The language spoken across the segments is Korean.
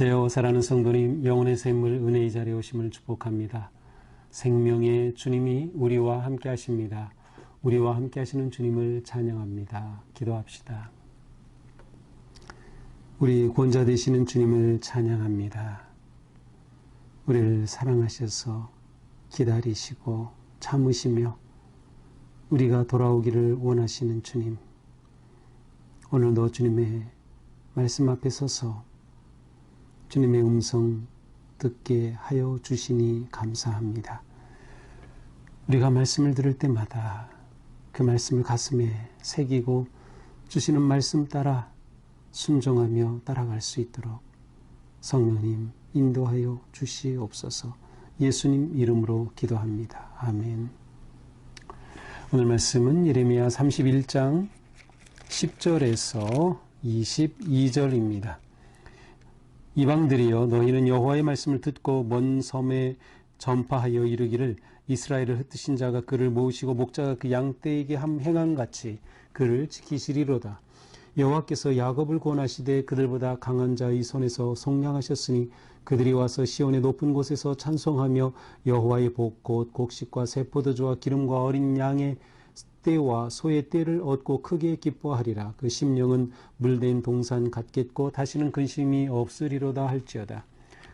안녕하세요. 사랑하는 성도님, 영혼의 샘물 은혜의 자리에 오심을 축복합니다. 생명의 주님이 우리와 함께 하십니다. 우리와 함께 하시는 주님을 찬양합니다. 기도합시다. 우리 구원자 되시는 주님을 찬양합니다. 우리를 사랑하셔서 기다리시고 참으시며 우리가 돌아오기를 원하시는 주님, 오늘도 주님의 말씀 앞에 서서 주님의 음성 듣게 하여 주시니 감사합니다. 우리가 말씀을 들을 때마다 그 말씀을 가슴에 새기고 주시는 말씀 따라 순종하며 따라갈 수 있도록 성령님 인도하여 주시옵소서. 예수님 이름으로 기도합니다. 아멘. 오늘 말씀은 예레미야 31장 10절에서 22절입니다. 이방들이여, 너희는 여호와의 말씀을 듣고 먼 섬에 전파하여 이르기를, 이스라엘을 흩으신 자가 그를 모으시고 목자가 그 양떼에게 행한 같이 그를 지키시리로다. 여호와께서 야곱을 구원하시되 그들보다 강한 자의 손에서 속량하셨으니 그들이 와서 시온의 높은 곳에서 찬송하며 여호와의 복 곧 곡식과 새 포도주와 기름과 어린 양의 떼와 소의 떼를 얻고 크게 기뻐하리라. 그 심령은 물된 동산 같겠고 다시는 근심이 없으리로다 할지어다.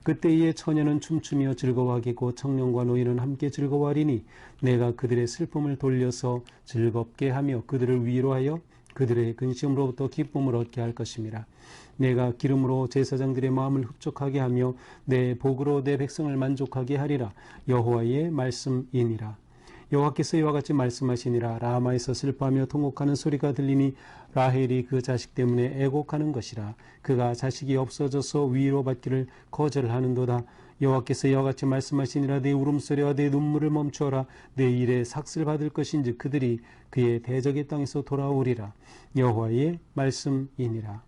그때의 처녀는 춤추며 즐거워하겠고 청년과 노인은 함께 즐거워하리니 내가 그들의 슬픔을 돌려서 즐겁게 하며 그들을 위로하여 그들의 근심으로부터 기쁨을 얻게 할 것임이라. 내가 기름으로 제사장들의 마음을 흡족하게 하며 내 복으로 내 백성을 만족하게 하리라. 여호와의 말씀이니라. 여호와께서 이와 같이 말씀하시니라. 라마에서 슬퍼하며 통곡하는 소리가 들리니 라헬이 그 자식 때문에 애곡하는 것이라. 그가 자식이 없어져서 위로받기를 거절하는도다. 여호와께서 이와 같이 말씀하시니라. 내 울음소리와 내 눈물을 멈추어라. 내 일에 삭슬 받을 것인즉 그들이 그의 대적의 땅에서 돌아오리라. 여호와의 말씀이니라.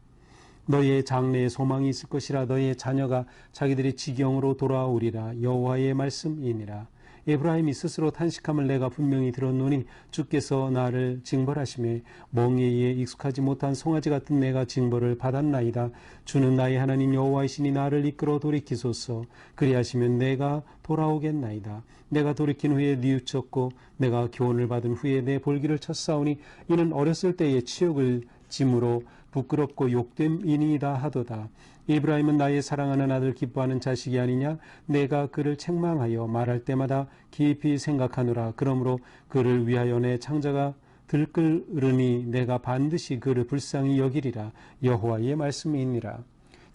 너희의 장래에 소망이 있을 것이라. 너희의 자녀가 자기들의 지경으로 돌아오리라. 여호와의 말씀이니라. 에브라임이 스스로 탄식함을 내가 분명히 들었노니 주께서 나를 징벌하시매 멍에에 익숙하지 못한 송아지 같은 내가 징벌을 받았나이다. 주는 나의 하나님 여호와이시니 나를 이끌어 돌이키소서. 그리하시면 내가 돌아오겠나이다. 내가 돌이킨 후에 뉘우쳤고 내가 교훈을 받은 후에 내 볼기를 쳤사오니 이는 어렸을 때의 치욕을 짐으로 부끄럽고 욕됨이니이다 하도다. 에브라임은 나의 사랑하는 아들 기뻐하는 자식이 아니냐? 내가 그를 책망하여 말할 때마다 깊이 생각하노라. 그러므로 그를 위하여 내 창자가 들끓으니 내가 반드시 그를 불쌍히 여기리라. 여호와의 말씀이니라.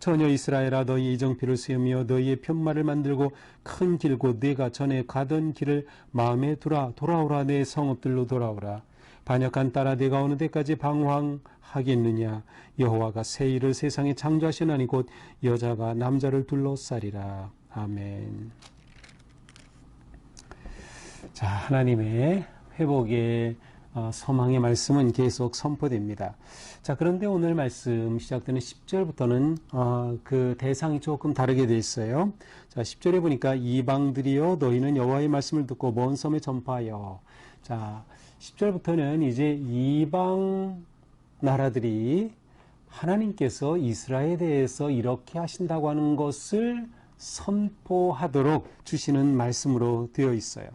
처녀 이스라엘아, 너희 이정표를 세우며 너희의 편말을 만들고 큰 길 곧 네가 전에 가던 길을 마음에 두라. 돌아오라. 내 성읍들로 돌아오라. 반역한 딸아, 네가 어느 때까지 방황하겠느냐? 여호와가 새 일을 세상에 창조하시나니 곧 여자가 남자를 둘러싸리라. 아멘. 자, 하나님의 회복의 소망의 말씀은 계속 선포됩니다. 자, 그런데 오늘 말씀 시작되는 10절부터는 그 대상이 조금 다르게 되어 있어요. 자, 10절에 보니까 이방들이여, 너희는 여호와의 말씀을 듣고 먼 섬에 전파하여. 자, 10절부터는 이제 이방 나라들이 하나님께서 이스라엘에 대해서 이렇게 하신다고 하는 것을 선포하도록 주시는 말씀으로 되어 있어요.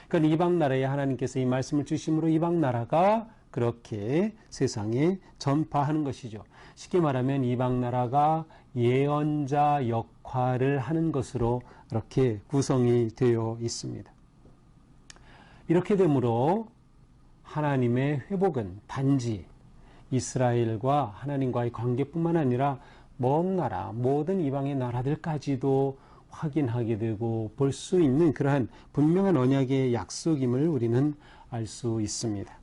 그러니까 이방 나라에 하나님께서 이 말씀을 주심으로 이방 나라가 그렇게 세상에 전파하는 것이죠. 쉽게 말하면 이방 나라가 예언자 역할을 하는 것으로 이렇게 구성이 되어 있습니다. 이렇게 되므로 하나님의 회복은 단지 이스라엘과 하나님과의 관계뿐만 아니라 먼 나라, 모든 이방의 나라들까지도 확인하게 되고 볼 수 있는 그러한 분명한 언약의 약속임을 우리는 알 수 있습니다.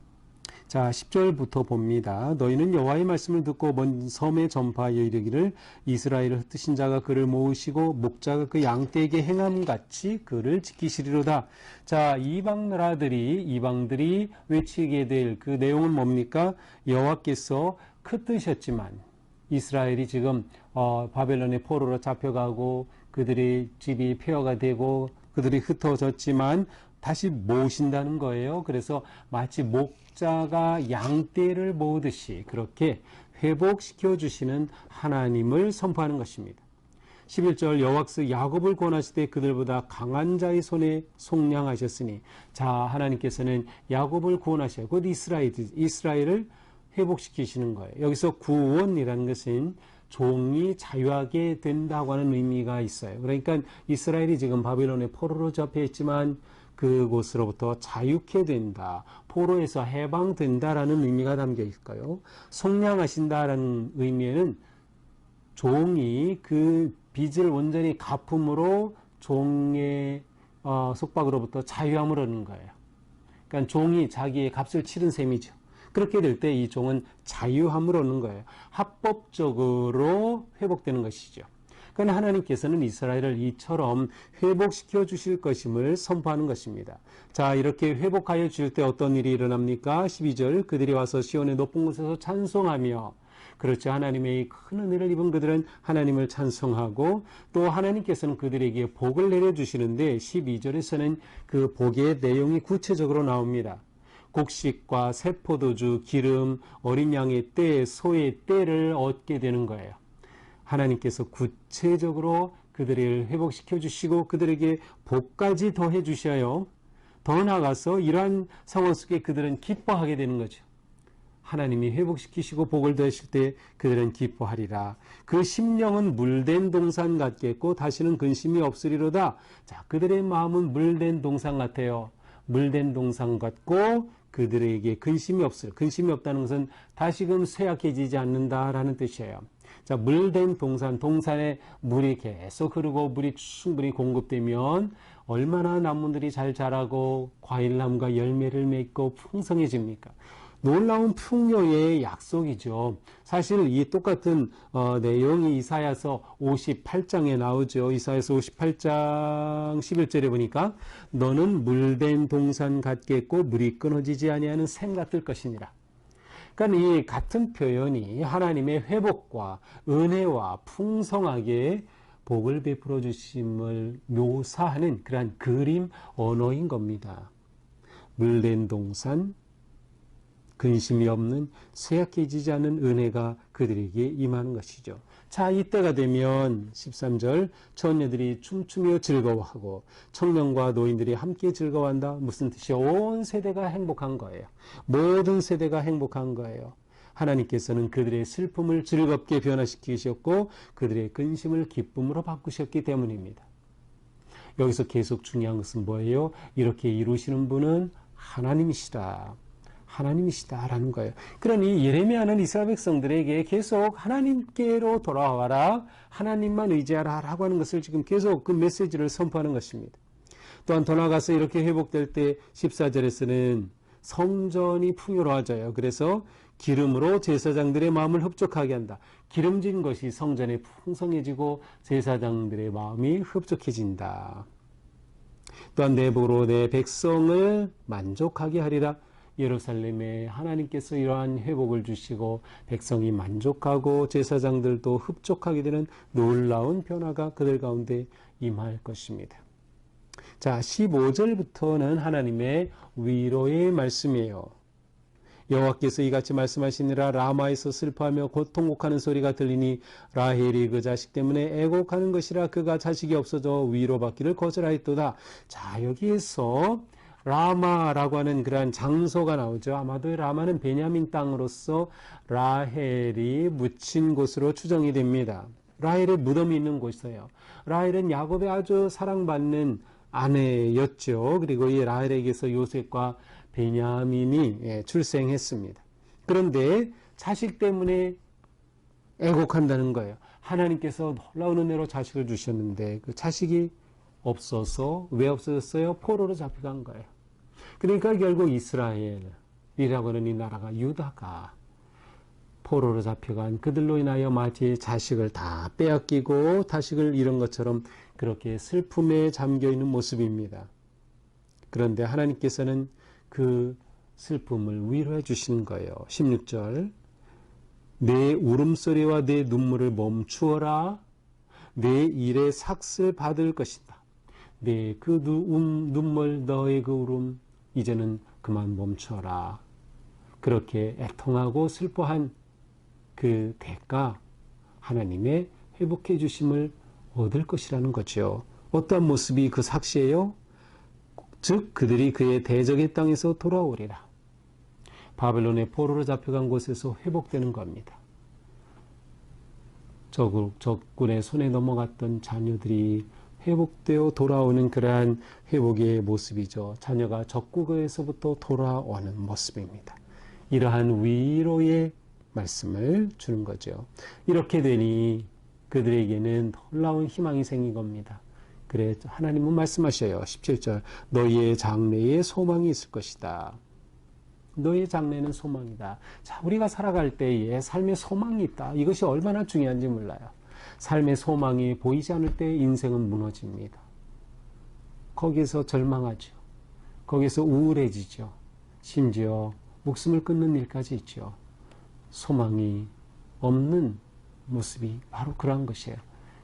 자, 10절부터 봅니다. 너희는 여호와의 말씀을 듣고 먼 섬에 전파하여 이르기를, 이스라엘을 흩으신 자가 그를 모으시고 목자가 그 양떼에게 행함같이 그를 지키시리로다. 자, 이방들이 외치게 될 그 내용은 뭡니까? 여호와께서 흩으셨지만 이스라엘이 지금 바벨론의 포로로 잡혀가고 그들의 집이 폐허가 되고 그들이 흩어졌지만 다시 모으신다는 거예요. 그래서 마치 목자가 양떼를 모으듯이 그렇게 회복시켜 주시는 하나님을 선포하는 것입니다. 11절 여호와께서 야곱을 구원하시되 그들보다 강한 자의 손에 속량하셨으니. 자, 하나님께서는 야곱을 구원하셔 곧 이스라엘을 회복시키시는 거예요. 여기서 구원이라는 것은 종이 자유하게 된다고 하는 의미가 있어요. 그러니까 이스라엘이 지금 바빌론의 포로로 잡혀 있지만 그곳으로부터 자유케 된다, 포로에서 해방된다라는 의미가 담겨 있고요. 속량하신다라는 의미에는 종이 그 빚을 온전히 갚음으로 종의 속박으로부터 자유함을 얻는 거예요. 그러니까 종이 자기의 값을 치른 셈이죠. 그렇게 될 때 이 종은 자유함을 얻는 거예요. 합법적으로 회복되는 것이죠. 그러나 하나님께서는 이스라엘을 이처럼 회복시켜 주실 것임을 선포하는 것입니다. 자, 이렇게 회복하여 주실 때 어떤 일이 일어납니까? 12절 그들이 와서 시온의 높은 곳에서 찬송하며. 그렇죠. 하나님의 큰 은혜를 입은 그들은 하나님을 찬송하고 또 하나님께서는 그들에게 복을 내려주시는데 12절에서는 그 복의 내용이 구체적으로 나옵니다. 곡식과 새포도주, 기름, 어린 양의 때, 소의 때를 얻게 되는 거예요. 하나님께서 구체적으로 그들을 회복시켜 주시고 그들에게 복까지 더해 주셔요. 더 나아가서 이러한 상황 속에 그들은 기뻐하게 되는 거죠. 하나님이 회복시키시고 복을 더하실 때 그들은 기뻐하리라. 그 심령은 물된 동산 같겠고 다시는 근심이 없으리로다. 자, 그들의 마음은 물된 동산 같아요. 물된 동산 같고 그들에게 근심이 없어요. 근심이 없다는 것은 다시금 쇠약해지지 않는다라는 뜻이에요. 자, 물된 동산에 물이 계속 흐르고 물이 충분히 공급되면 얼마나 나무들이 잘 자라고 과일나무가 열매를 맺고 풍성해집니까? 놀라운 풍요의 약속이죠. 사실 이 똑같은 내용이 이사야서 58장에 나오죠. 이사야서 58장 11절에 보니까 너는 물된 동산 같겠고 물이 끊어지지 아니하는 샘 같을 것이니라. 그러니까 이 같은 표현이 하나님의 회복과 은혜와 풍성하게 복을 베풀어 주심을 묘사하는 그러한 그림 언어인 겁니다. 물된 동산, 근심이 없는 쇠약해지지 않는 은혜가 그들에게 임하는 것이죠. 자, 이때가 되면 13절 처녀들이 춤추며 즐거워하고 청년과 노인들이 함께 즐거워한다. 무슨 뜻이요? 온 세대가 행복한 거예요. 모든 세대가 행복한 거예요. 하나님께서는 그들의 슬픔을 즐겁게 변화시키셨고 그들의 근심을 기쁨으로 바꾸셨기 때문입니다. 여기서 계속 중요한 것은 뭐예요? 이렇게 이루시는 분은 하나님이시다라는 거예요. 그러니 예레미야는 이스라엘 백성들에게 계속 하나님께로 돌아와라, 하나님만 의지하라 라고 하는 것을 지금 계속 그 메시지를 선포하는 것입니다. 또한 더 나아가서 이렇게 회복될 때 14절에서는 성전이 풍요로워져요. 그래서 기름으로 제사장들의 마음을 흡족하게 한다. 기름진 것이 성전에 풍성해지고 제사장들의 마음이 흡족해진다. 또한 내 복으로 내 백성을 만족하게 하리라. 예루살렘에 하나님께서 이러한 회복을 주시고 백성이 만족하고 제사장들도 흡족하게 되는 놀라운 변화가 그들 가운데 임할 것입니다. 자, 15절부터는 하나님의 위로의 말씀이에요. 여호와께서 이같이 말씀하시니라. 라마에서 슬퍼하며 고통곡하는 소리가 들리니 라헬이 그 자식 때문에 애곡하는 것이라. 그가 자식이 없어져 위로받기를 거절하였도다. 자, 여기에서 라마라고 하는 그러한 장소가 나오죠. 아마도 라마는 베냐민 땅으로서 라헬이 묻힌 곳으로 추정이 됩니다. 라헬의 무덤이 있는 곳이에요. 라헬은 야곱의 아주 사랑받는 아내였죠. 그리고 이 라헬에게서 요셉과 베냐민이 출생했습니다. 그런데 자식 때문에 애곡한다는 거예요. 하나님께서 놀라운 은혜로 자식을 주셨는데 그 자식이 없어서 왜 없어졌어요? 포로로 잡혀간 거예요. 그러니까 결국 이스라엘이라고 하는 이 나라가 유다가 포로로 잡혀간 그들로 인하여 마치 자식을 다 빼앗기고 자식을 잃은 것처럼 그렇게 슬픔에 잠겨있는 모습입니다. 그런데 하나님께서는 그 슬픔을 위로해 주시는 거예요. 16절 내 울음소리와 내 눈물을 멈추어라. 내 일에 삭슬 받을 것이다. 내 그 눈물 너의 그 울음 이제는 그만 멈춰라. 그렇게 애통하고 슬퍼한 그 대가 하나님의 회복해 주심을 얻을 것이라는 거죠. 어떠한 모습이 그 삭시예요? 즉 그들이 그의 대적의 땅에서 돌아오리라. 바벨론의 포로로 잡혀간 곳에서 회복되는 겁니다. 적군의 손에 넘어갔던 자녀들이 회복되어 돌아오는 그러한 회복의 모습이죠. 자녀가 적국에서부터 돌아오는 모습입니다. 이러한 위로의 말씀을 주는 거죠. 이렇게 되니 그들에게는 놀라운 희망이 생긴 겁니다. 그래 하나님은 말씀하셔요. 17절 너희의 장래에 소망이 있을 것이다. 너의 장래는 소망이다. 자, 우리가 살아갈 때에 삶의 소망이 있다. 이것이 얼마나 중요한지 몰라요. 삶의 소망이 보이지 않을 때 인생은 무너집니다. 거기에서 절망하죠. 거기에서 우울해지죠. 심지어 목숨을 끊는 일까지 있죠. 소망이 없는 모습이 바로 그러한 것이에요.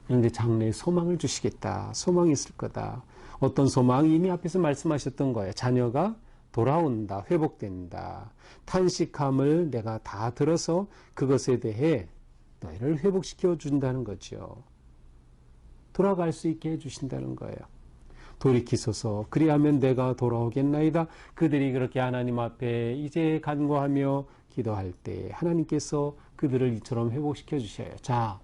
그런데 장래에 소망을 주시겠다. 소망이 있을 거다. 어떤 소망? 이미 앞에서 말씀하셨던 거예요. 자녀가 돌아온다. 회복된다. 탄식함을 내가 다 들어서 그것에 대해 너희를 회복시켜 준다는 거죠. 돌아갈 수 있게 해주신다는 거예요. 돌이키소서 그리하면 내가 돌아오겠나이다. 그들이 그렇게 하나님 앞에 이제 간구하며 기도할 때 하나님께서 그들을 이처럼 회복시켜 주셔요. 자,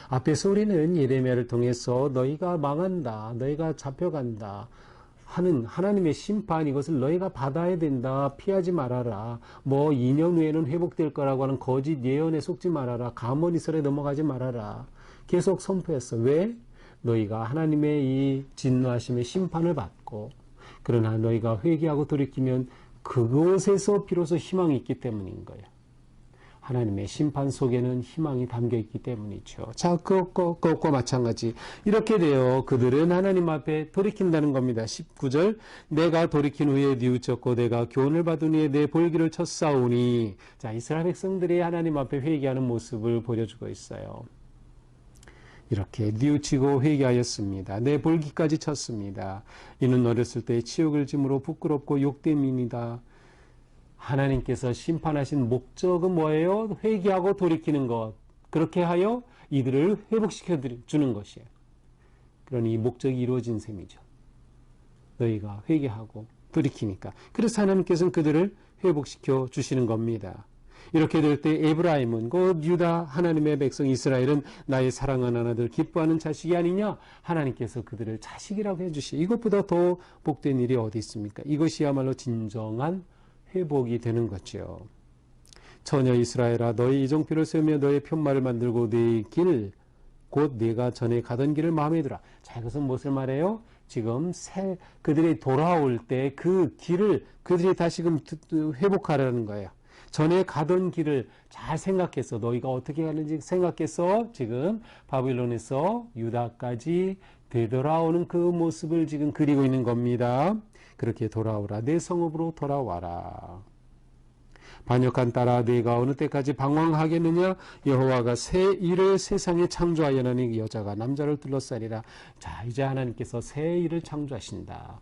앞에서 우리는 예레미야를 통해서 너희가 망한다. 너희가 잡혀간다. 하는 하나님의 심판 이것을 너희가 받아야 된다. 피하지 말아라. 뭐 2년 후에는 회복될 거라고 하는 거짓 예언에 속지 말아라. 가모니설에 넘어가지 말아라. 계속 선포했어. 왜? 너희가 하나님의 이 진노하심의 심판을 받고 그러나 너희가 회개하고 돌이키면 그곳에서 비로소 희망이 있기 때문인 거예요. 하나님의 심판 속에는 희망이 담겨 있기 때문이죠. 자, 그것과 마찬가지. 이렇게 되어 그들은 하나님 앞에 돌이킨다는 겁니다. 19절 내가 돌이킨 후에 뉘우쳤고 내가 교훈을 받은 후에 내 볼기를 쳤사오니. 자, 이스라엘 백성들이 하나님 앞에 회개하는 모습을 보여주고 있어요. 이렇게 뉘우치고 회개하였습니다. 내 볼기까지 쳤습니다. 이는 어렸을 때 치욕을 짐으로 부끄럽고 욕됨이니이다. 하나님께서 심판하신 목적은 뭐예요? 회개하고 돌이키는 것. 그렇게 하여 이들을 회복시켜 주는 것이에요. 그러니 이 목적이 이루어진 셈이죠. 너희가 회개하고 돌이키니까. 그래서 하나님께서는 그들을 회복시켜 주시는 겁니다. 이렇게 될 때 에브라임은 곧 유다 하나님의 백성 이스라엘은 나의 사랑하는 아들 기뻐하는 자식이 아니냐. 하나님께서 그들을 자식이라고 해주시. 이것보다 더 복된 일이 어디 있습니까? 이것이야말로 진정한 회복이 되는 거죠. 처녀 이스라엘아 너희 이정표를 세우며 너의 편말을 만들고 네 길 곧 네가 전에 가던 길을 마음에 들어. 자, 이것은 무엇을 말해요? 지금 그들이 돌아올 때 그 길을 그들이 다시금 회복하라는 거예요. 전에 가던 길을 잘 생각해서 너희가 어떻게 가는지 생각해서 지금 바빌론에서 유다까지 되돌아오는 그 모습을 지금 그리고 있는 겁니다. 그렇게 돌아오라. 내 성읍으로 돌아와라. 반역한 딸아 네가 어느 때까지 방황하겠느냐. 여호와가 새 일을 세상에 창조하여나니 여자가 남자를 둘러싸리라. 자, 이제 하나님께서 새 일을 창조하신다.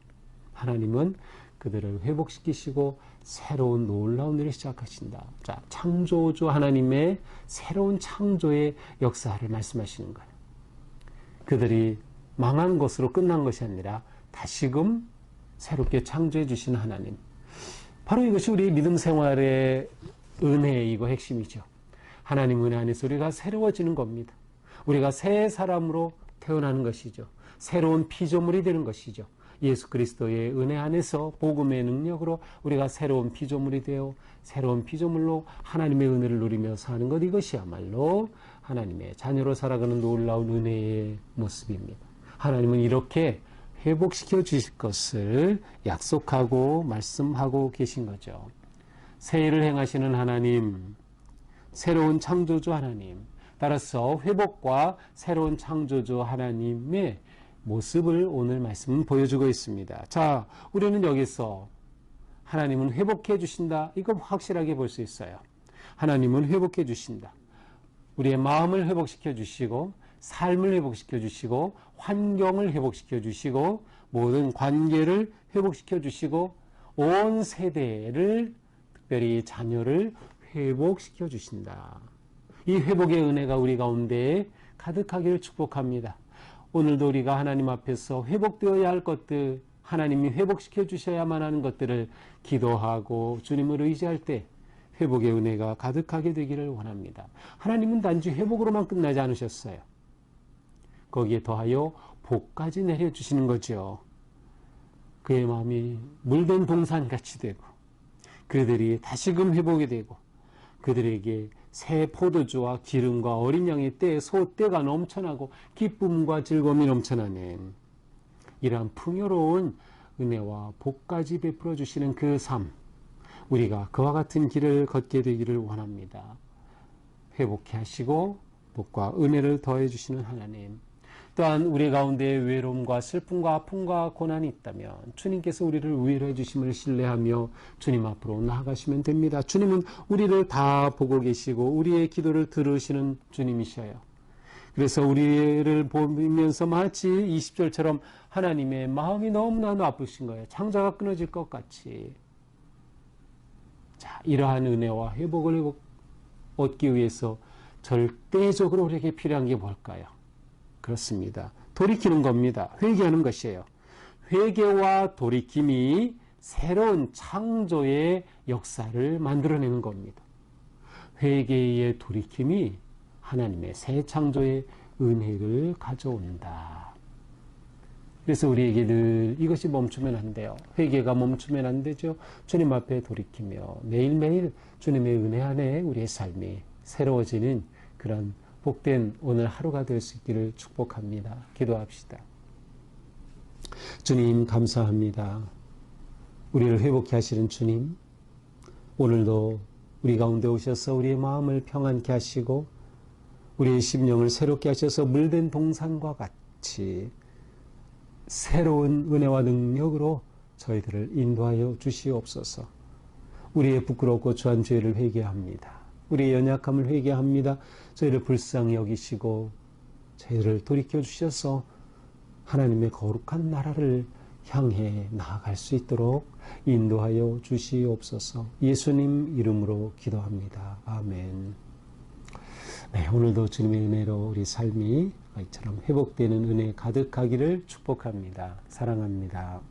하나님은 그들을 회복시키시고 새로운 놀라운 일을 시작하신다. 자, 창조주 하나님의 새로운 창조의 역사를 말씀하시는 거예요. 그들이 망한 것으로 끝난 것이 아니라 다시금 새롭게 창조해 주신 하나님. 바로 이것이 우리 믿음 생활의 은혜이고 핵심이죠. 하나님 은혜 안에서 우리가 새로워지는 겁니다. 우리가 새 사람으로 태어나는 것이죠. 새로운 피조물이 되는 것이죠. 예수 그리스도의 은혜 안에서 복음의 능력으로 우리가 새로운 피조물이 되어 새로운 피조물로 하나님의 은혜를 누리며 사는 것. 이것이야말로 하나님의 자녀로 살아가는 놀라운 은혜의 모습입니다. 하나님은 이렇게 회복시켜 주실 것을 약속하고 말씀하고 계신 거죠. 새 일을 행하시는 하나님, 새로운 창조주 하나님, 따라서 회복과 새로운 창조주 하나님의 모습을 오늘 말씀은 보여주고 있습니다. 자, 우리는 여기서 하나님은 회복해 주신다. 이거 확실하게 볼 수 있어요. 하나님은 회복해 주신다. 우리의 마음을 회복시켜 주시고 삶을 회복시켜 주시고 환경을 회복시켜 주시고 모든 관계를 회복시켜 주시고 온 세대를 특별히 자녀를 회복시켜 주신다. 이 회복의 은혜가 우리 가운데 가득하기를 축복합니다. 오늘도 우리가 하나님 앞에서 회복되어야 할 것들, 하나님이 회복시켜 주셔야만 하는 것들을 기도하고 주님을 의지할 때 회복의 은혜가 가득하게 되기를 원합니다. 하나님은 단지 회복으로만 끝나지 않으셨어요. 거기에 더하여 복까지 내려주시는 거죠. 그의 마음이 물된 동산같이 되고 그들이 다시금 회복이 되고 그들에게 새 포도주와 기름과 어린 양의 때 소떼가 넘쳐나고 기쁨과 즐거움이 넘쳐나는 이러한 풍요로운 은혜와 복까지 베풀어 주시는 그 삶, 우리가 그와 같은 길을 걷게 되기를 원합니다. 회복케 하시고 복과 은혜를 더해 주시는 하나님, 또한 우리 가운데 외로움과 슬픔과 아픔과 고난이 있다면 주님께서 우리를 위로해 주심을 신뢰하며 주님 앞으로 나아가시면 됩니다. 주님은 우리를 다 보고 계시고 우리의 기도를 들으시는 주님이셔요. 그래서 우리를 보면서 마치 20절처럼 하나님의 마음이 너무나도 아프신 거예요. 창자가 끊어질 것 같이. 자, 이러한 은혜와 회복을 얻기 위해서 절대적으로 우리에게 필요한 게 뭘까요? 그렇습니다. 돌이키는 겁니다. 회개하는 것이에요. 회개와 돌이킴이 새로운 창조의 역사를 만들어내는 겁니다. 회개의 돌이킴이 하나님의 새 창조의 은혜를 가져온다. 그래서 우리에게 늘 이것이 멈추면 안 돼요. 회개가 멈추면 안 되죠. 주님 앞에 돌이키며 매일매일 주님의 은혜 안에 우리의 삶이 새로워지는 그런 복된 오늘 하루가 될 수 있기를 축복합니다. 기도합시다. 주님 감사합니다. 우리를 회복케 하시는 주님, 오늘도 우리 가운데 오셔서 우리의 마음을 평안케 하시고 우리의 심령을 새롭게 하셔서 물된 동산과 같이 새로운 은혜와 능력으로 저희들을 인도하여 주시옵소서. 우리의 부끄럽고 추한 죄를 회개합니다. 우리의 연약함을 회개합니다. 저희를 불쌍히 여기시고 저희를 돌이켜 주셔서 하나님의 거룩한 나라를 향해 나아갈 수 있도록 인도하여 주시옵소서. 예수님 이름으로 기도합니다. 아멘. 네, 오늘도 주님의 은혜로 우리 삶이 이처럼 회복되는 은혜 가득하기를 축복합니다. 사랑합니다.